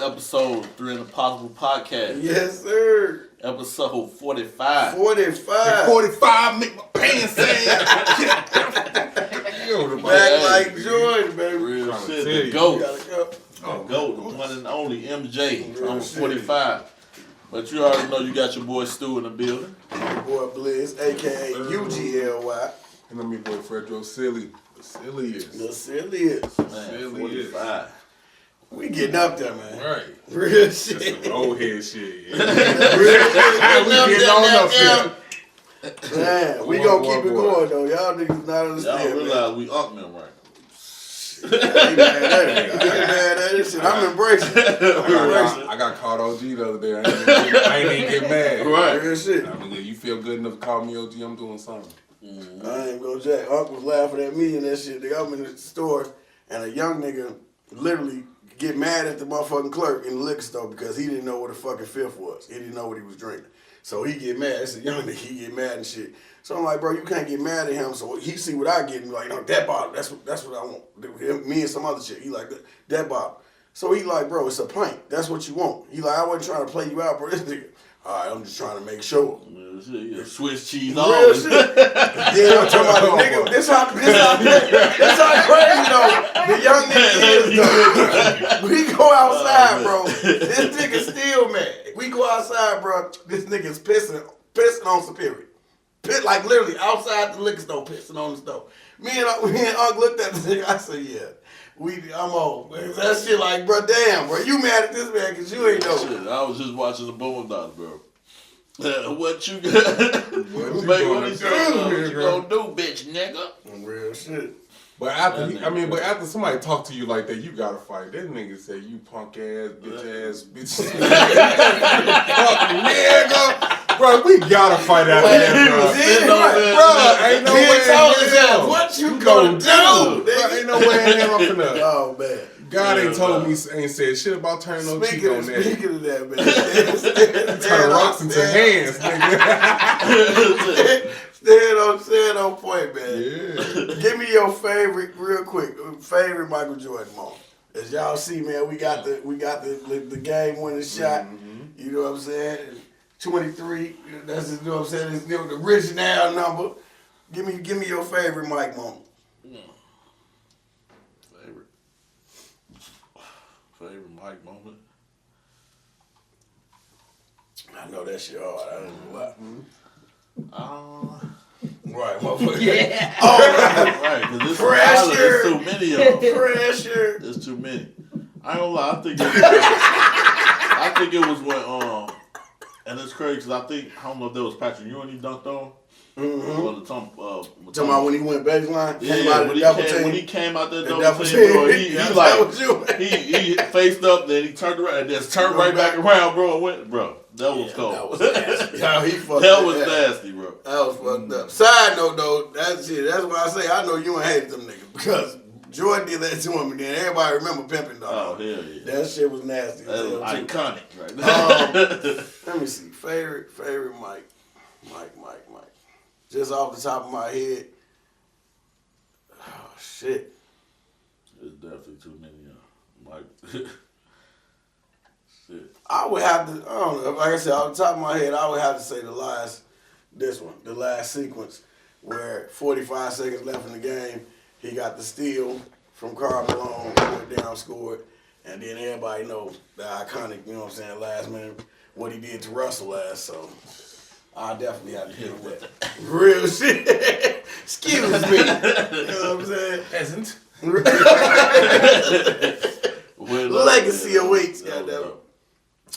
episode 3 in the Possible Podcast. Yes, sir. Episode 45. 45, make my pants say. Back like Jordan, baby. Real shit. The GOAT. GOAT. The GOAT, the one and only MJ. I'm 45. But you already know you got your boy Stu in the building. Your boy Blizz, a.k.a. UGLY. And I'm your boy Fredro Silly. The silliest. The silliest. Man, 45. We getting up there, man. Right. Real shit. That's some old head shit. Real shit. We getting on up here. Man, we gonna keep it going, though. Y'all niggas not understand, Y'all realize we up them right. I ain't mad at it. Shit, I'm embracing it. I got called OG the other day. I ain't even get mad. Right. Real shit. I mean, you feel good enough to call me OG, I'm doing something. I ain't gonna jack. Unc was laughing at me and that shit. I'm in the store, and a young nigga literally get mad at the motherfucking clerk in the liquor store because he didn't know what a fucking fifth was. He didn't know what he was drinking. So he get mad. It's a young nigga. He get mad and shit. So I'm like, bro, you can't get mad at him. So he see what I get and be like, no, that bottle. That's what I want. Me and some other shit. He like that bottle. So he like, bro, it's a pint. That's what you want. He like, I wasn't trying to play you out, bro. This nigga. All right, I'm just trying to make sure. Yeah, Swiss cheese Real on. shit. Then I'm talking about the nigga. This how crazy though. The young nigga is though. We go outside, bro. This nigga still mad. We go outside, bro. This nigga's pissing on Superior. Like literally outside the liquor store, pissing on the stove. Me and Unc looked at the nigga. I said, yeah. I'm on. That shit like, bro, damn, bro. You mad at this man because you ain't know. Shit, I was just watching the Boondocks, bro. What you got? What you gonna do, bitch, nigga? Real shit. But after somebody talk to you like that, you gotta fight. That nigga say you punk ass, bitch. Fuck nigga. Bro, we gotta fight after that, bro. Ain't no way in hell. What you gonna do? Bro, ain't no way in hell I'm finna. Oh, man. God ain't told me, ain't said shit about turning no cheek on that. Speaking of that, man. Turn rocks into hands, nigga. Stand on point, man. Yeah. Give me your favorite, real quick, favorite Michael Jordan moment. As y'all see, man, we got the game winning shot. Mm-hmm. You know what I'm saying? 23. That's you know what I'm saying. It's the original number. Give me your favorite Mike moment. Favorite Mike moment. I know that shit hard. I don't know why. Right, motherfucker. Yeah. Right. Cause Pressure. There's too many of them. Pressure. There's too many. I ain't gonna lie. I think it was when and it's crazy because I don't know if that was Patrick Ewing he dunked on. Mm-hmm. Talking about when he went baseline? When he came out there double team, bro, he faced up, then he turned around, and then turned right back around, bro, and went, bro. That was cold. That was nasty. That was nasty, bro. That was fucked up. Side note, though, that's why I say I know you ain't hated them niggas because Jordan did that to him, and then everybody remember pimping, dog. Oh, hell yeah. That shit was nasty. That was iconic, right? Let me see. Favorite Mike. Just off the top of my head. Oh, shit. There's definitely too many, Mike. Shit. I would have to, I don't know, like I said, off the top of my head, I would have to say the last sequence where 45 seconds left in the game, he got the steal from Karl Malone, went down, scored, and then everybody know the iconic, you know what I'm saying, last minute, what he did to Russell last, so I definitely have to hit with that. Real shit. Excuse me. You know what I'm saying? Peasant. Legacy awaits, goddamn.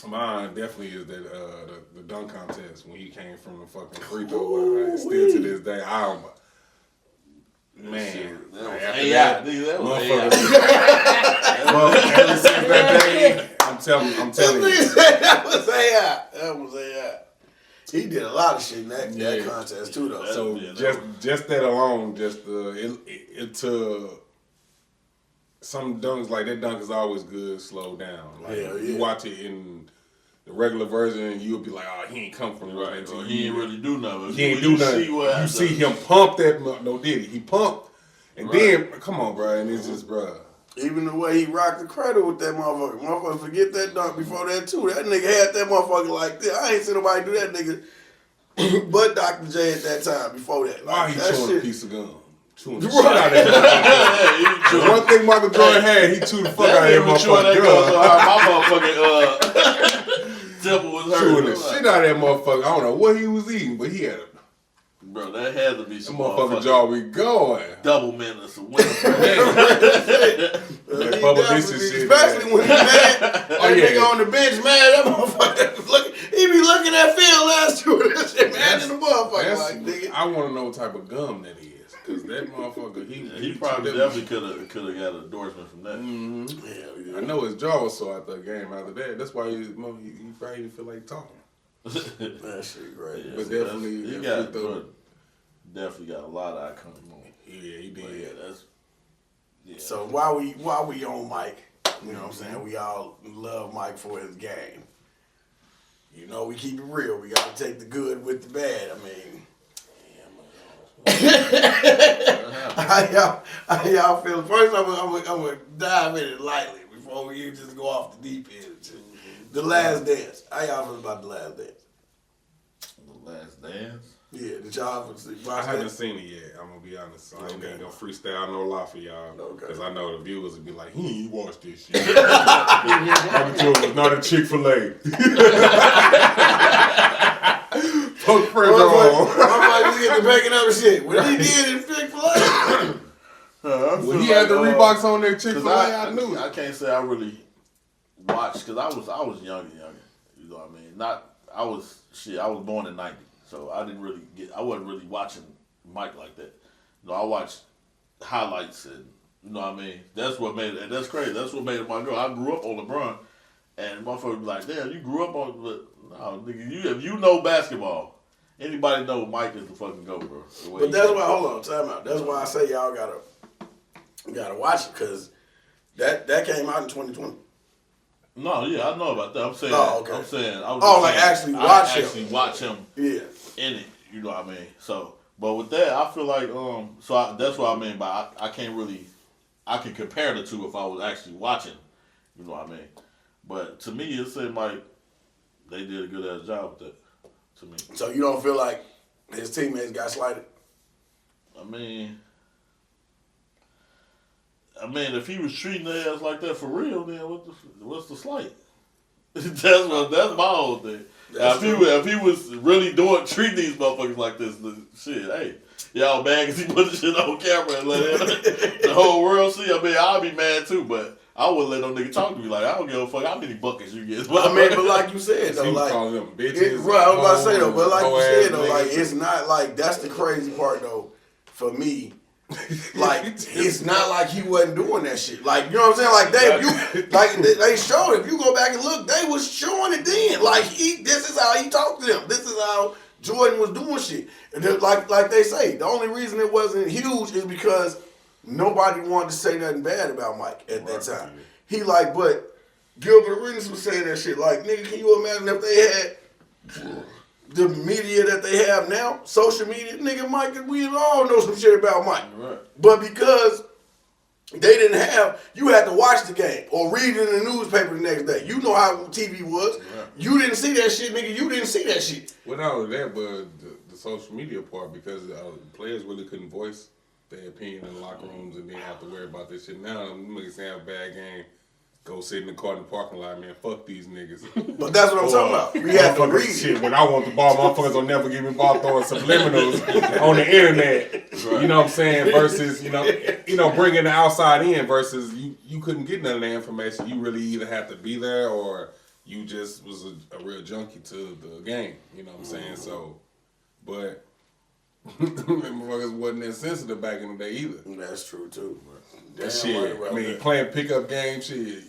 Mine definitely is that the dunk contest when he came from the fucking free throw line. Still to this day, I don't. Man, that was ever since that day, I'm telling you. That was AI. He did a lot of shit in that contest too, though. So just that alone, it took some dunks like that. Dunk is always good. Slow down. Like, you watch it in the regular version, you'll be like, oh, he ain't come from right. So he ain't really do nothing. He ain't do nothing. You see him pump that. No, did he? He pumped, and then come on, bro, and it's just, bro. Even the way he rocked the cradle with that motherfucker. Motherfucker forget that dunk before that too. That nigga had that motherfucker like this. I ain't seen nobody do that nigga but Dr. J at that time before that. Why Like, he that chewing shit. a piece of gum? Chewing the shit out of that motherfucker. One thing Michael Jordan had, he chewed the fuck out of that motherfucker. My motherfucking temple was hurt. Chewing the shit out of that motherfucker. I don't know what he was eating, but he had a... Bro, that had to be some motherfucking jaw we going. Double minutes of winter. Especially when he mad. That nigga on the bench, man, that motherfucker he be looking at Phil last year. That shit mad in the motherfucker. Like, nigga. I want to know what type of gum that is. Because that motherfucker, he probably definitely could have got an endorsement from that. Mm-hmm. Yeah. I know his jaw was sore after the game. After that, that's why he probably didn't feel like talking. That shit great. Yeah, but definitely, he definitely got a lot of icons on. Yeah, he did. Yeah, So while we on Mike, you know what I'm saying? We all love Mike for his game. You know, we keep it real. We got to take the good with the bad. I mean, how y'all feel? First, I'm gonna dive in it lightly before we just go off the deep end. The Last Dance. How y'all feel about The Last Dance? The Last Dance? Yeah, did y'all watch I haven't seen it yet. I'm gonna be honest. I ain't gonna freestyle no lie for y'all because I know the viewers would be like, he ain't watched this shit. I'm joking. Not a Chick-fil-A. Fuck friends on. I'm like, get the bacon up and shit. What he did in Chick-fil-A? When he had the Reeboks on there, Chick-fil-A, I knew it. I can't say I really watched because I was younger. You know what I mean? I was born in '90. So I wasn't really watching Mike like that. You know, I watched highlights and, you know what I mean? That's what made it, and that's crazy. That's what made it my girl. I grew up on LeBron, and motherfuckers be like, damn, you grew up on, no, nigga, if you know basketball, anybody know Mike is the fucking GOAT, bro. But that's why, hold on, time out. That's why I say y'all gotta watch it, because that came out in 2020. No, yeah, I know about that. I'm saying, actually watch him. Yeah. In it, you know what I mean? So, but with that, I feel like, that's what I mean by I can compare the two if I was actually watching, you know what I mean? But to me, it seemed like they did a good ass job with that, to me. So you don't feel like his teammates got slighted? I mean, if he was treating their ass like that for real, then what's the slight? That's my whole thing. If he was really treating these motherfuckers like this, shit, hey, y'all mad because he put the shit on camera and let the whole world see. I mean, I'd be mad too, but I wouldn't let no nigga talk to me like, I don't give a fuck how many buckets you get. I mean, but like you said though, like, calling them bitches. Right, I was about to say though, but like you said though, like, it's not like, that's the crazy part though, for me. Like, it's not like he wasn't doing that shit. Like, you know what I'm saying? Like, they showed, if you go back and look, they was showing it then. Like, this is how he talked to them. This is how Jordan was doing shit. And like they say, the only reason it wasn't huge is because nobody wanted to say nothing bad about Mike at that time. He like, but Gilbert Arenas was saying that shit. Like, nigga, can you imagine if they had the media that they have now, social media, nigga, Mike, we all know some shit about Mike. Right. But because they didn't have, you had to watch the game or read it in the newspaper the next day. You know how TV was. Right. You didn't see that shit, nigga. You didn't see that shit. Well, not only that, but the social media part, because players really couldn't voice their opinion in the locker rooms and didn't have to worry about this shit. Now, niggas have a bad game. Go sit in the car in the parking lot, man. Fuck these niggas. But that's what I'm talking about. We have to read shit. When I want the ball, motherfuckers will never give me ball throwing subliminals on the internet. Right. You know what I'm saying? Versus, you know, bringing the outside in. Versus you couldn't get none of that information. You really either had to be there or you just was a real junkie to the game. You know what I'm saying? So, but motherfuckers wasn't that sensitive back in the day either. That's true too. That shit. I mean, playing pickup game shit.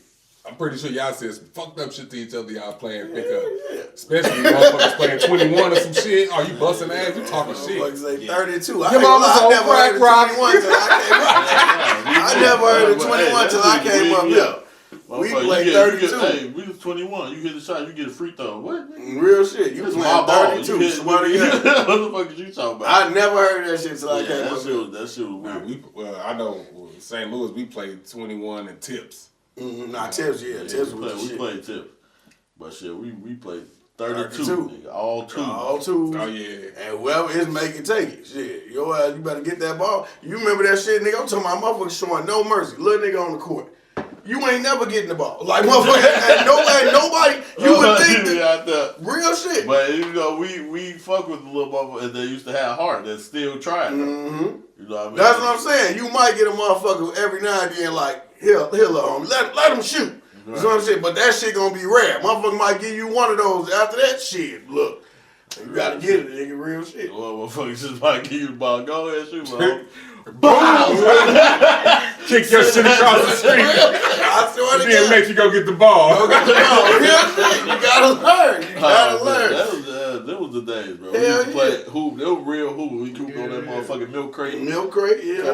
I'm pretty sure y'all said some fucked up shit to each other. Y'all playing pickup, especially motherfuckers playing 21 or some shit. Oh, you busting ass? You talking shit? Motherfuckers say 32. Your mama's on crack rock. I never heard of 21 till I came up here. We played 32. Hey, we was 21. You hit a shot, you get a free throw. What? Real shit. You was playing 32. What the fuck is you talking about? I never heard that shit till I came up here. That shit was weird. I know St. Louis, we played 21 and tips. Nah, tips, tips was we shit. played tips. But shit, we played 32. 32. Nigga, all two. All twos. Oh, yeah. And whoever is make it, take it. Shit. Yo ass, you better get that ball. You remember that shit, nigga? I'm talking about motherfuckers showing no mercy. Little nigga on the court. You ain't never getting the ball. Like, motherfucker, and nobody, you would think that. Real shit. But, you know, we fuck with the little motherfuckers that used to have heart that still trying. You know what I mean? That's what I'm saying. You might get a motherfucker every now and then, like, here, let him shoot. You know what I'm saying? But that shit gonna be rare. Motherfucker might give you one of those after that shit. Look, you gotta get it, nigga. Real shit. Well, motherfuckers just might give you the ball. Go ahead, shoot, bro. Boom! Kick your shit across the street. I swear to Then God. make you go get the ball. Real shit. You gotta learn. You gotta learn. That was the days, bro. Hell We used to play yeah. hoop. They were real hoop. We cooped on that motherfucking milk crate. Milk crate, yeah.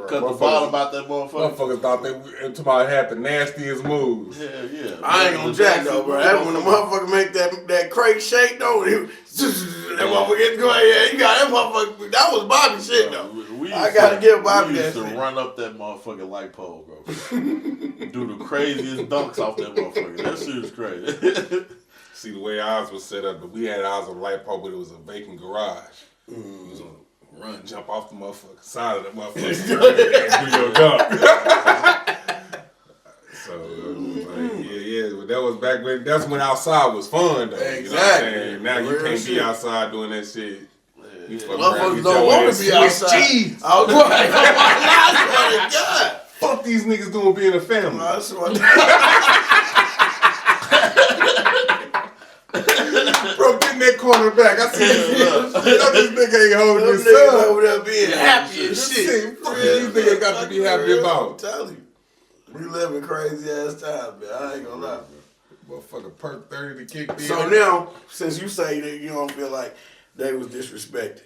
Cut the bottom out that motherfucker. Motherfuckers thought they had the nastiest moves. Hell yeah. I ain't gonna jack though, bro. That's when the motherfucker make that crate shake though. That motherfucker get going. Yeah, you got that motherfucker. That was Bobby shit though. I gotta give Bobby that shit. We used to run up that motherfucking light pole, bro. Do the craziest dunks off that motherfucker. That shit was crazy. See, the way ours was set up, but we had ours on light pole, but it was a vacant garage. We was gonna run, jump off the motherfucker side of the motherfucker, and do your dunk. So, but that was back when. That's when outside was fun, though. Exactly. You know what I'm saying? Now you Real can't shit. be outside doing that shit. Motherfuckers don't want to be outside. Cheese. I was right. I swear to God. Fuck these niggas doing being a family. I swear to God. Bro, get in that corner back. I see this nigga ain't holding Them his niggas son. over there being happy and shit. Fuck these niggas got to be happy I'm about. telling you. We living crazy ass times, man. I ain't gonna lie. Motherfucker perk 30 to kick in. So now, since you say that you don't feel like they was disrespected,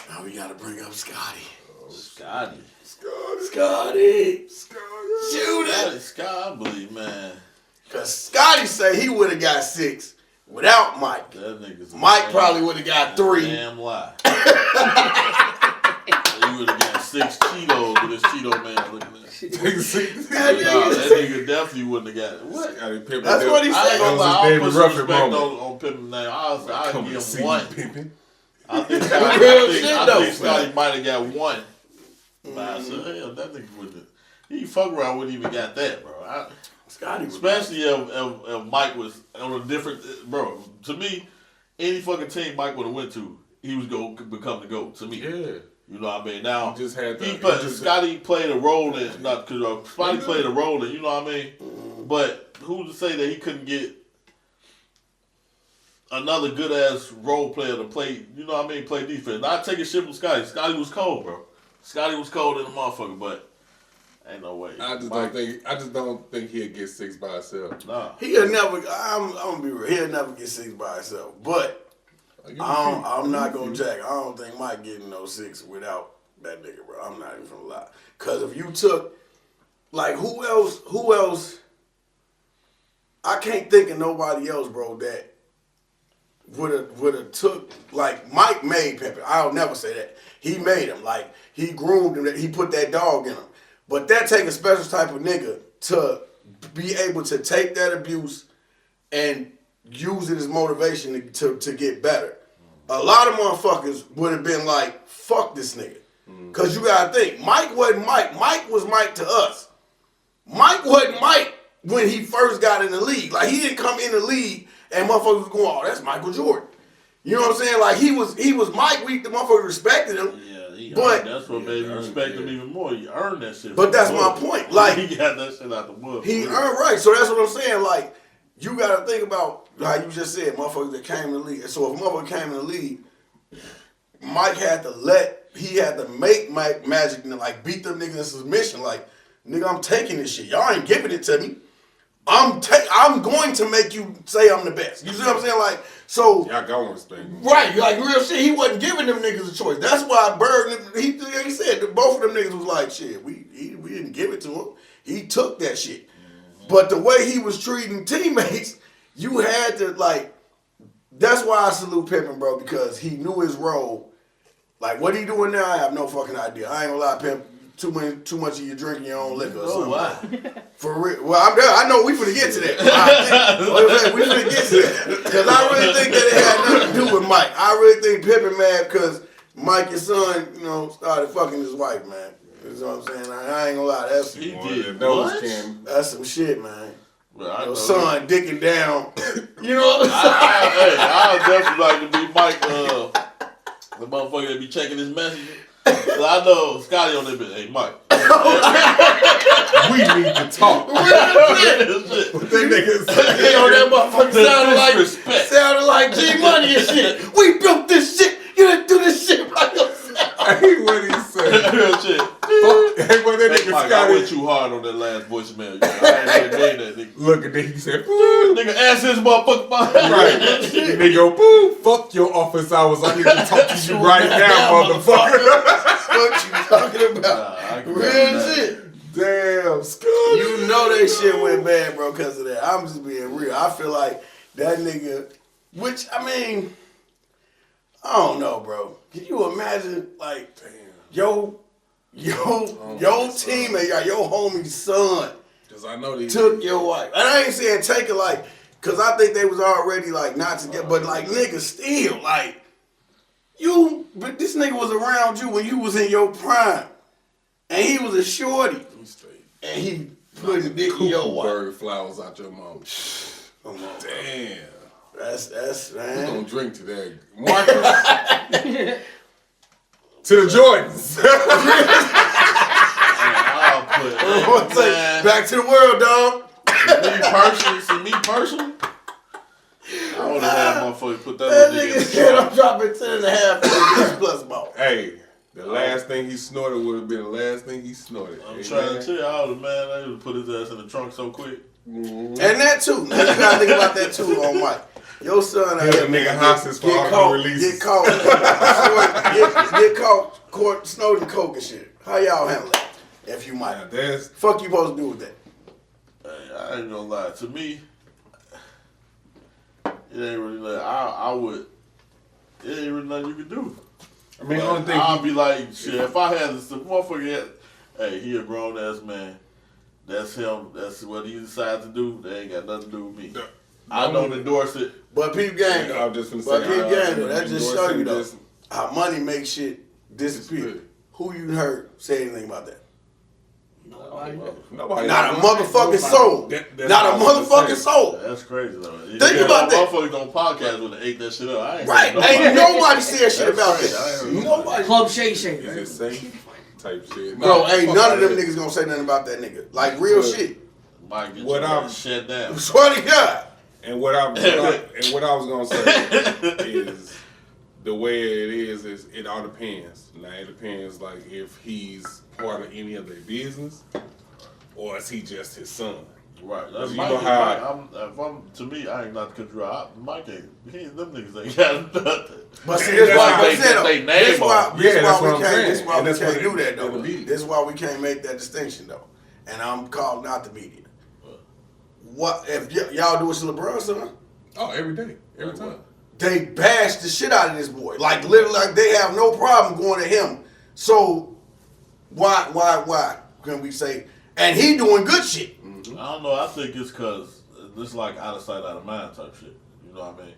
now we gotta bring up Scotty. Scotty. Scotty. Shoot it. Scotty, I believe, man. Cause Scotty say he would have got 6 without Mike. That nigga's Mike probably would have got 3. Damn lie. He would have got 6 Cheetos with this Cheeto man looking at. That nigga definitely wouldn't have got it. What? That's what he I ain't said. gonna lie. I'll put some respect moment. on Pimpin' name. I'll give him 1. Pimpin'. I think Scotty might have got 1. But I said, hell, that nigga wouldn't. He fuck around wouldn't even got that, bro. Scotty, especially if Mike was on a different, bro. To me, any fucking team Mike would have went to, he was going to become the GOAT. To me, yeah. You know what I mean? Now, just had Scotty played a role in, not because Scotty played a role in, you know what I mean? But who's to say that he couldn't get another good ass role player to play, you know what I mean, play defense? Not taking shit from Scotty. Scotty was cold, bro. Scotty was cold in the motherfucker, but ain't no way. I just don't think he'll get 6 by himself. Nah. He'll never. I'm gonna be real. He'll never get 6 by himself. But I'm not gonna jack. I don't think Mike getting no 6 without that nigga, bro. I'm not even gonna lie. Cause if you took, like, who else? I can't think of nobody else, bro, that would have took, like, Mike made Pimpin'. I'll never say that. He made him. Like, he groomed him. He put that dog in him. But that take a special type of nigga to be able to take that abuse and use it as motivation to get better. A lot of motherfuckers would have been like, fuck this nigga. Because you got to think, Mike wasn't Mike. Mike was Mike to us. Mike wasn't Mike when he first got in the league. Like, he didn't come in the league and motherfuckers was going, oh, that's Michael Jordan. You know what I'm saying? Like, he was Mike. The motherfuckers respected him. But that's what made me respect him even more. He earned that shit. But that's my point. Like, he got that shit out the mud. He earned right. So that's what I'm saying. Like, you gotta think about how you just said, motherfuckers that came in the league. So if a motherfucker came in the league, Mike had to make Mike Magic and like beat them niggas in submission. Like, nigga, I'm taking this shit. Y'all ain't giving it to me. I'm going to make you say I'm the best. You see what I'm saying? Like, so y'all going respect me. Right, like real shit. He wasn't giving them niggas a choice. That's why Bird, he said that both of them niggas was like, shit, we didn't give it to him. He took that shit. But the way he was treating teammates, you had to, like, that's why I salute Pimpin', bro, because he knew his role. Like, what he doing now, I have no fucking idea. I ain't gonna lie, Pimp. too much of you drinking your own liquor or Oh, something. why? For real. Well, I know we finna get to that. We finna get to that. Because I really think that it had nothing to do with Mike. I really think Pippen mad because Mike, your son, started fucking his wife, man. You know what I'm saying? I ain't gonna lie. That's some shit, man. Well, your son dicking down. You know what I'm saying? I definitely like to be Mike, the motherfucker that be checking his messages. So I know Scotty on that bitch. Hey, Mike. We need to talk. That nigga that motherfucker sounded like G Money and shit. We built this shit. You didn't do this shit by yourself. I hate what he said. Real shit. Hey, what that nigga Mike, Scotty. I went too hard on that last voicemail. I ain't really mean that, nigga. Look at that. He said, Nigga, ask this motherfucker. Right. Nigga go, boo. Fuck your office hours. I need to talk to you right now, motherfucker. What you talking about? Real shit. Damn, Scotty. You know that shit went bad, bro, because of that. I'm just being real. I feel like that nigga, which, I mean, I don't know, bro. Can you imagine, like, your teammate, your homie's son I know they took your wife. And I ain't saying take it like, because I think they was already, like, not together, but, like, nigga, still, like, but this nigga was around you when you was in your prime. And he was a shorty. And he put his dick in your wife. Bird flowers out your mouth. Come on. Damn. That's man. We're going to drink today. Marcus. To the Jordans. I'll put, back to the world, dog. me personally, I would have had motherfuckers put that nigga said I'm dropping 10.5 plus ball. Hey, the last thing he snorted would have been the last thing he snorted. I'm trying to tell you, I would have put his ass in the trunk so quick. Mm-hmm. And that too. Now you gotta think about that too on Mike. Your son out here, nigga hostage for all releases. Get caught snorting coke and shit. How y'all handle that? If you might. Fuck you supposed to do with that? Hey, I ain't gonna lie. To me, it ain't really nothing. It ain't really nothing you can do. I mean, the only thing I'll be like, shit, if I had this motherfucker, hey, he a grown ass man. That's him. That's what he decides to do. They ain't got nothing to do with me. I don't endorse it. But peep gang, I was just gonna say, peep gang, that just show you though how money makes shit disappear. Who you heard say anything about that? Nobody. Not a motherfucking soul. Not a motherfucking soul. That's crazy though. Think about that. Motherfuckers on podcast when they ate that shit up. Ain't nobody said shit about that. Nobody. Club Shake Shake. Is it safe? Type shit. Bro, ain't none of them niggas gonna say nothing about that nigga. Like real shit. Mike, get your shut down. Swear to God. And what I was gonna say is the way it is it all depends. Now it depends like if he's part of any of their business or is he just his son. Right. That's you Mike, know how to me, I ain't not control. Mike ain't them niggas ain't got nothing. But see, this why we can't do that though. This is why we can't make that distinction though. And I'm calling out the media. What if y'all do it to LeBron, son? Oh, every day, every time. They bash the shit out of this boy. Like literally, like they have no problem going to him. So why can we say? And he doing good shit. Mm-hmm. I don't know. I think it's because this like out of sight, out of mind type shit. You know what I mean?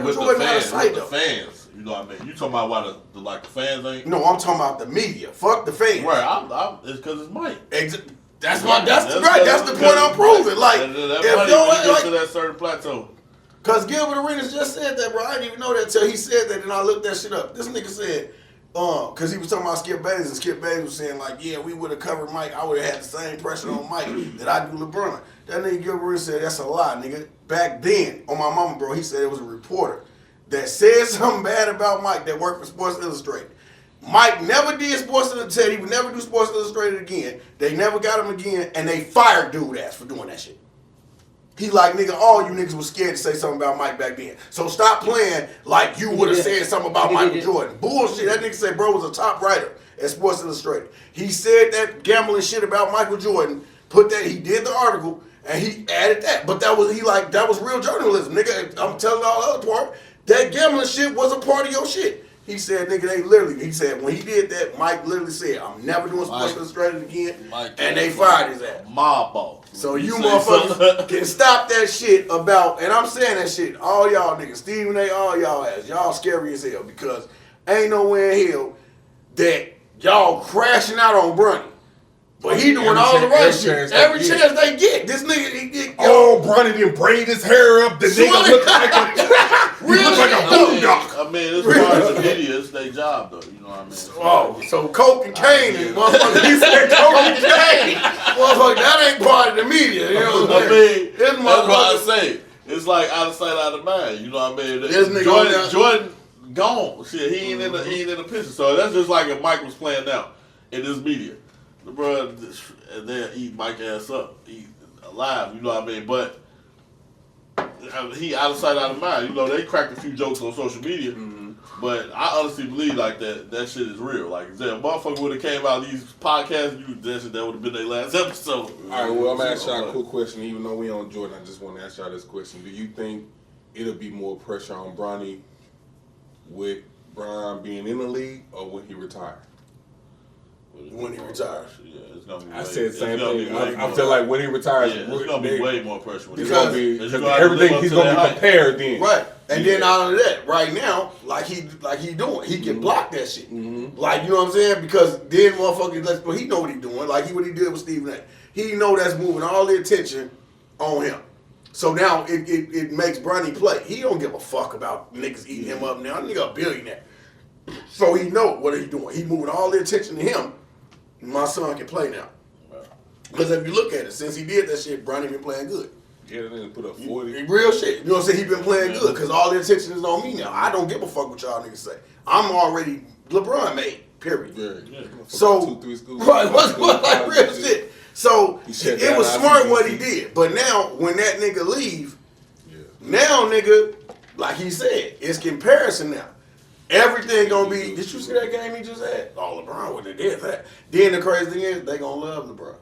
With the fans, you know what I mean? You talking about why the fans ain't? No, I'm talking about the media. Fuck the fans. Right. It's because it's Mike. That's the point I'm proving. Like, if you get to that certain plateau. Cause Gilbert Arenas just said that, bro. I didn't even know that till he said that, and I looked that shit up. This nigga said, cause he was talking about Skip Bayless, and Skip Bayless was saying like, yeah, we would have covered Mike. I would have had the same pressure on Mike that I do LeBron. That nigga Gilbert Arenas said that's a lie, nigga. Back then, on my mama, bro, he said it was a reporter that said something bad about Mike that worked for Sports Illustrated. Mike never did Sports Illustrated. He would never do Sports Illustrated again. They never got him again, and they fired dude ass for doing that shit. He like, nigga, all you niggas was scared to say something about Mike back then. So stop playing like you would have said something about Michael Jordan. Bullshit. That nigga said bro was a top writer at Sports Illustrated. He said that gambling shit about Michael Jordan, he did the article, and he added that. But that was real journalism. Nigga, I'm telling all the other part, that gambling shit was a part of your shit. He said, nigga, they literally, he said, when he did that, Mike literally said, I'm never doing Sports Illustrated again, and they fired his ass. Mob boss. So you motherfuckers can stop that shit about, and I'm saying that shit, all y'all niggas, Stephen A., all y'all ass, y'all scary as hell, because ain't nowhere in hell that y'all crashing out on Bronny. But he doing all the right shit. Every chance they get. This nigga, Bronny didn't braid his hair up. The nigga look like a boondock. I mean, it's part of the media. It's their job, though. You know what I mean? So Coke and Kane and motherfucker, he said Coke and Kane. Motherfucker, that ain't part of the media. You know what I mean? That's what I say. It's like out of sight, out of mind. You know what I mean? This nigga Jordan gone. Shit, he ain't in the picture. So that's just like if Mike was playing now in this media. The bro, they'll eat Mike ass up, eat alive, you know what I mean? But he out of sight, out of mind. You know, they cracked a few jokes on social media, but I honestly believe like that shit is real. Like, if a motherfucker would have came out of these podcasts, that would have been their last episode. All right, well, I'm going to ask y'all a quick question. Even though we on Jordan, I just want to ask y'all this question. Do you think it'll be more pressure on Bronny with Brian being in the league or when he retires? When he retires. Yeah, it's gonna be I said the same thing. I feel like when he retires, it's gonna be way more pressure. Because everything he's gonna be prepared then. Right. And then out of that, right now, like he doing, he can block that shit. Like, you know what I'm saying? Because then motherfuckers, but he know what he doing. Like what he did with Stephen A. He know that's moving all the attention on him. So now it makes Bronny play. He don't give a fuck about niggas eating him up now. Nigga a billionaire. So he know what he doing. He moving all the attention to him. My son can play now. Because if you look at it, since he did that shit, Bronny been playing good. Yeah, they put up 40. Real shit. You know what I'm saying? He been playing good because all the attention is on me now. I don't give a fuck what y'all niggas say. I'm already LeBron made, period. Yeah. So, 2-3 schools. Right, what's like real shit. So, it was smart what he did. But now, when that nigga leave, now nigga, like he said, it's comparison now. Everything gonna be, did you see that game he just had? Oh, LeBron wouldn't have did that. Then the crazy thing is, they gonna love LeBron.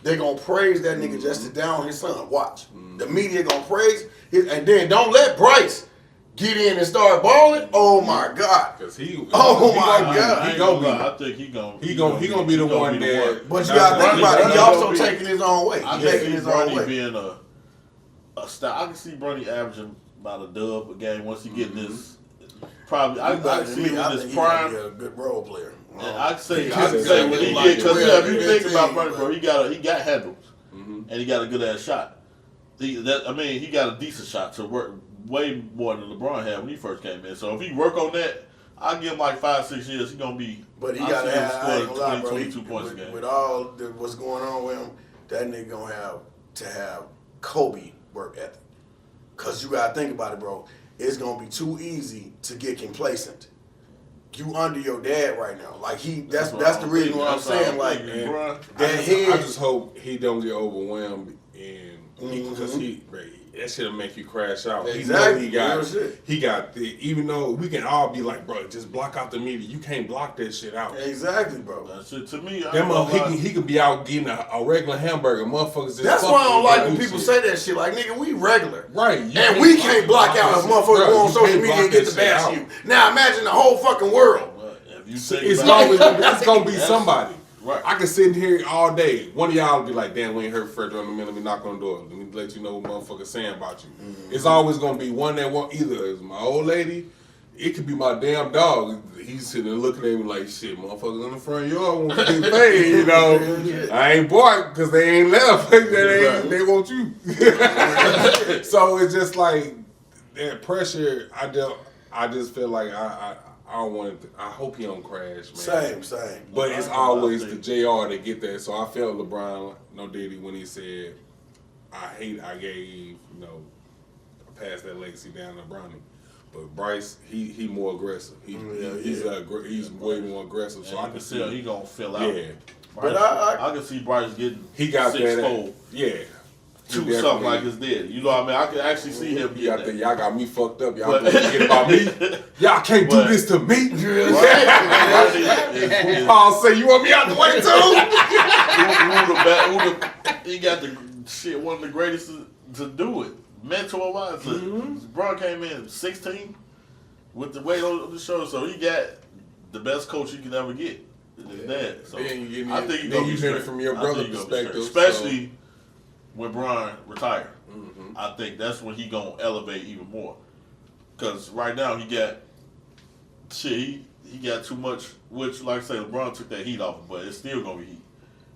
They gonna praise that nigga just to down his son. Watch. The media gonna praise his, and then don't let Bryce get in and start balling. Oh my God. Cause God. I think he gonna be the one that. But you gotta think about it. He also taking his own way. I can see Bronny being a star. I can see Bronny averaging about a dub a game once he get this. Probably, I can see him in his prime. Be a good role player. I'd say when he get, because if you think about Bronny, bro, he got handles, and he got a good ass shot. He got a decent shot to work way more than LeBron had when he first came in. So if he work on that, I'll give him like 5-6 years. He's gonna be. But he gotta have 22 points a game. With all what's going on with him, that nigga gonna have to have Kobe work ethic. Cause you gotta think about it, bro. It's gonna be too easy to get complacent. You under your dad right now. Like that's the reason why I'm saying like I just hope he don't get overwhelmed because that shit'll make you crash out. Exactly. He got even though we can all be like, bro, just block out the media. You can't block that shit out. Exactly, bro. That shit to me. He could be out getting a regular hamburger. Motherfuckers just. That's why I don't like when people say that shit. Like, nigga, we regular. Right. And we can't block out if motherfuckers go on social media and get to bash you. Now imagine the whole fucking world. It's gonna be somebody. Right. I can sit here all day. One of y'all will be like, damn, we ain't heard Frederick on the minute. Let me knock on the door. Let me let you know what motherfuckers saying about you. It's always going to be one that want either it's my old lady, it could be my damn dog. He's sitting there looking at me like, shit, motherfuckers in the front yard want to get paid, you know. I ain't barked because they ain't left. They want you. So it's just like that pressure, I just feel like I don't want it. I hope he don't crash, man. Same. But it's always the JR that get that. So I felt LeBron, no Diddy, when he said, I gave, passed that legacy down to Bronny. But Bryce, he more aggressive. He's way more aggressive. So I can see he gonna fill out. Yeah. But I can see Bryce getting 6'4". Yeah. To something like his dad. You know what I mean? I can actually see him getting that. Y'all got me fucked up. Y'all gonna forget about me. Y'all can't do this to me. Paul say, you want me out the way too? He got one of the greatest to do it. Mentor-wise. LeBron came in 16. with the weight on the shoulder. So he got the best coach you can ever get. His dad. So I think he's gonna be straight from your brother's perspective, especially when Bron retired. I think that's when he gonna elevate even more. Cause right now he got shit. He got too much. Which, like I say, LeBron took that heat off, but it's still gonna be heat.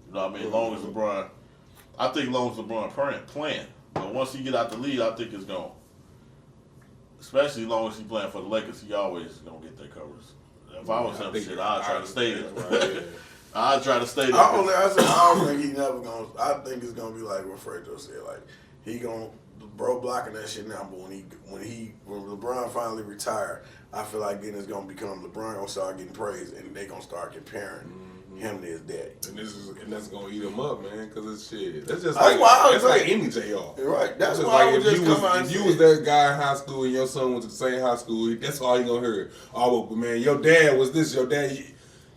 You know what I mean? As long as LeBron, I think as long as LeBron playing. But once he get out the lead, I think it's gonna. Especially as long as he playing for the Lakers, he always gonna get their covers. If I was him, shit, I'd try to stay there. Right. I'd try to stay there. I don't think he never gonna. I think it's gonna be like what Fredo said. Like he gonna bro blocking that shit now. But when LeBron finally retired, I feel like then it's gonna become LeBron gonna start getting praised, and they gonna start comparing him to his daddy. And that's gonna eat him up, man. Cause it's shit. That's just that's like any JR. Right. That's just why like if you was that guy in high school and your son went to the same high school, that's all you gonna hear. Oh, but man, your dad was this. Your dad.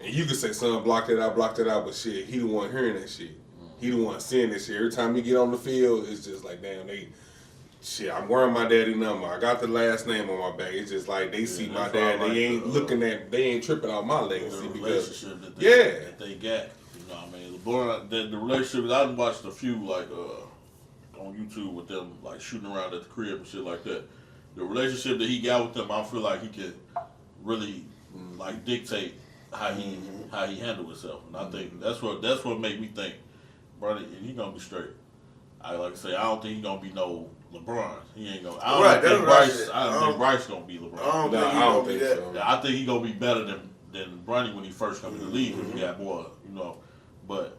And you could say, son, blocked it out, but shit, he the one hearing that shit. He the one seeing that shit. Every time he get on the field, it's just like, damn, I'm wearing my daddy number. I got the last name on my back. It's just like they see my dad. They ain't tripping out my legacy because that they got. You know what I mean? LeBron, the relationship that I watched a few like on YouTube with them like shooting around at the crib and shit like that. The relationship that he got with them, I feel like he can really like dictate how he handle himself, and I think that's what made me think, brother, he gonna be straight. I don't think he gonna be no LeBron. He ain't gonna. I don't think Bryce gonna be LeBron. I don't think so. I think he gonna be better than Bronny when he first come in the league because he got more, But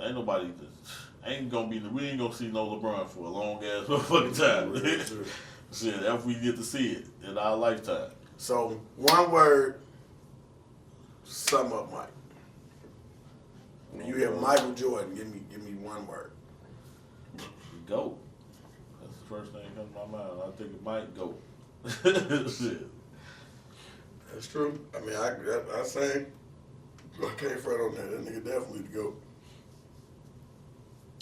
ain't nobody. Ain't gonna be. We ain't gonna see no LeBron for a long ass motherfucking time. Shit, if we get to see it in our lifetime. So one word. Sum up, Mike. You hear Michael Jordan. Give me one word. GOAT. That's the first thing that comes to my mind. I think it might GOAT. Shit. That's true. I mean, I say I can't front on that. That nigga definitely the GOAT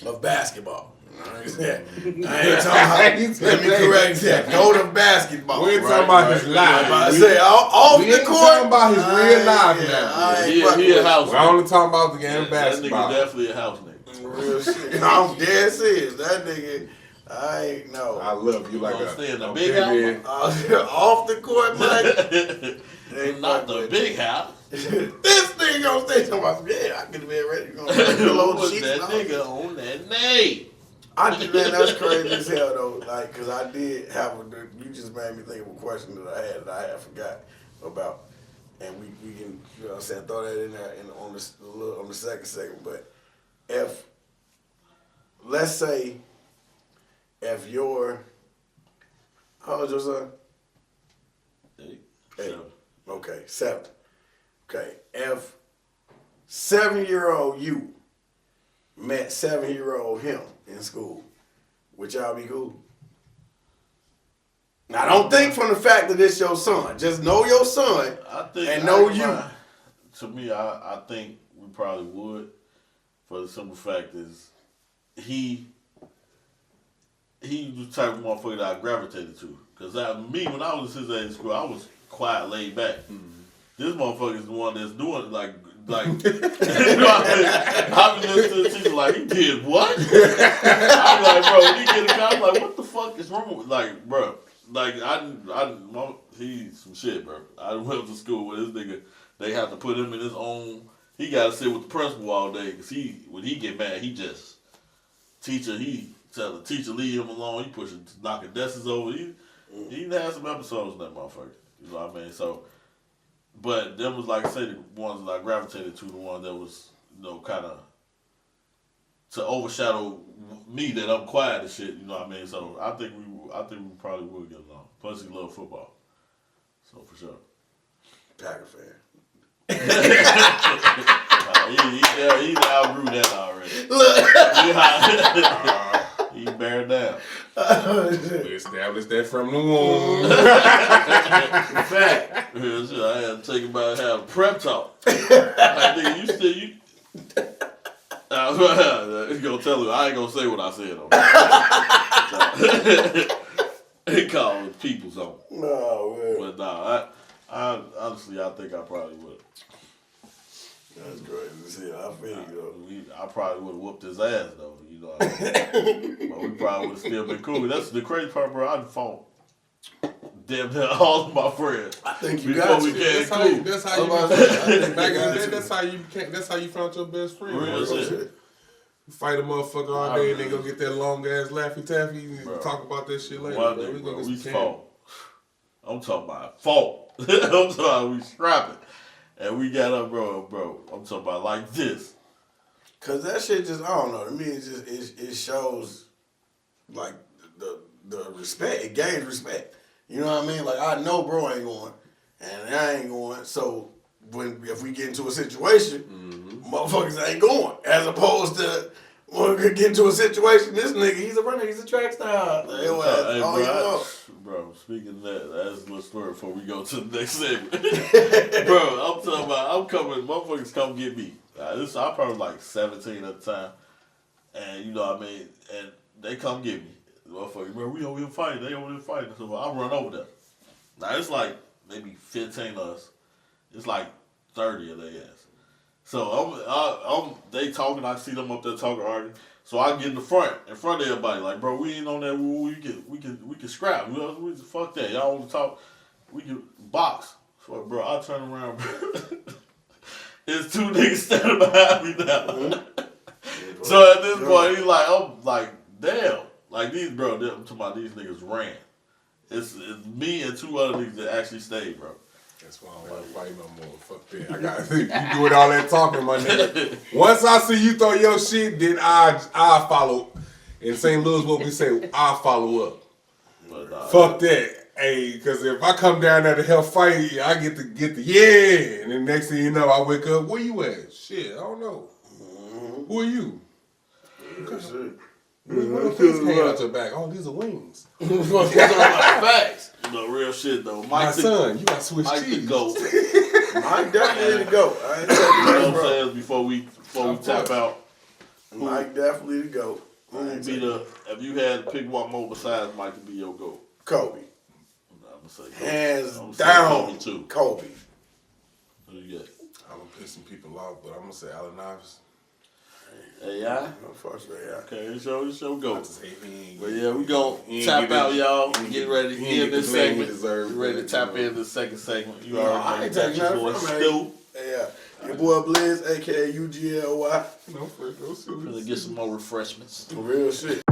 of basketball. I ain't talking about. Let me correct that. GOAT of basketball. We ain't talking about his life. I say off the court. Talking about his real life now. He a house. We're only talking about the game of basketball. That nigga definitely a house nigga. Real shit. I'm dead serious. That nigga. I ain't know. I love you like stay in the big house. Off the court, Mike. Not the big house. This thing gonna stay talking about. Yeah, I could have been ready to go. Put that nigga on that name. Man, that's crazy as hell though. Like, cause I did have you just made me think of a question that I had forgot about, and we can throw that in there on the second segment. But if let's say if you're how old is your son? 8. Okay, 7. Okay, if 7-year-old you met 7-year-old him in school, would y'all be cool? Now, don't think from the fact that it's your son. Just know your son and know you. To me, I think we probably would, for the simple fact is he was the type of motherfucker that I gravitated to. Because when I was his age in school, I was quiet, laid back. This motherfucker is the one that's doing it like I be listening to the teacher like, he did what? I'm like, bro, when he get a guy, I'm like, what the fuck is wrong with, like, bro, like, he's some shit, bro. I went to school with this nigga, they have to put him in his own, he got to sit with the principal all day, because when he get mad, he just, he tell the teacher, leave him alone, he knocking desks over, he had some episodes in that motherfucker, you know what I mean, so, but them was, like I say, the ones that I gravitated to, the one that was, kind of to overshadow me that I'm quiet and shit, you know what I mean? So I think we probably would get along. Plus he loved football. So for sure. Packer fan. He outgrew that already. Look. He bear down. We established that from the womb. Fact. I had to take about have a prep talk. Like, nigga, you gonna tell him I ain't gonna say what I said on that. They call it people zone. No, man. But nah, I honestly, I think I probably would. That's crazy. I feel you, though. I probably would have whooped his ass, though. You know what I mean? But we probably would have still been cool. That's the crazy part, bro. I'd phone damn near all of my friends. I think you before got we to. came That's how you back in the day, that's how you found your best friend. Real shit. You fight a motherfucker all day and then go get that long ass Laffy Taffy and talk about that shit later. One bro. day, bro, we some fought. I'm talking about fault. I'm talking about we scrapping. And we got up, bro. I'm talking about like this. Cause that shit just, I don't know. To me, it just it shows like the respect. It gains respect. You know what I mean? Like I know bro ain't going, and I ain't going. So if we get into a situation, motherfuckers ain't going. As opposed to when we get into a situation, this nigga, he's a runner, he's a track star. Bro, speaking of that, that's a little story before we go to the next segment. Bro, I'm talking about, I'm coming, motherfuckers come get me. I probably like 17 at the time. And you know what I mean? And they come get me. Motherfuckers, bro, we over here fighting. They over here fighting. So I run over there. Now it's like maybe 15 of us. It's like 30 of their ass. So they talking, I see them up there talking, arguing. So I get in the front of everybody, like, bro, we ain't on that rule. We can scrap. We fuck that. Y'all want to talk? We can box. So, bro, I turn around, bro. There's two niggas standing behind me now. So at this point, I'm like, damn. Like these, bro, I'm talking about these niggas ran. It's me and two other niggas that actually stayed, bro. That's why I don't like fight no more. Fuck that. I got you doing all that talking, my nigga. Once I see you throw your shit, then I follow. In St. Louis, what we say, I follow up. But, fuck that. Hey, because if I come down there to help fight, I get the yeah. And then next thing you know, I wake up, where you at? Shit, I don't know. Who are you? What the face hanging out your back? Oh, these are wings. Facts. No, real shit, though. My son, you got Swiss cheese. The GOAT. Mike definitely the GOAT. I ain't You know what I'm bro. saying? Before we tap out. Mike definitely the GOAT. Who would be if you had to pick one more besides Mike to be your GOAT? Kobe. I'm gonna say Hands down, Kobe too. Kobe. Who you got? I'm gonna piss some people off, but I'm gonna say Allen Iverson. AI? No, first AI. Okay, it's your GOAT. But But yeah, we gonna tap out, y'all. Get ready to end this segment. Deserve Get ready to tap into the second segment. You No, already I know ain't that taking your nothing boy from Stu. Yeah. Your boy Blizz, aka UGLY. No, for no Gonna get some more refreshments. Real shit.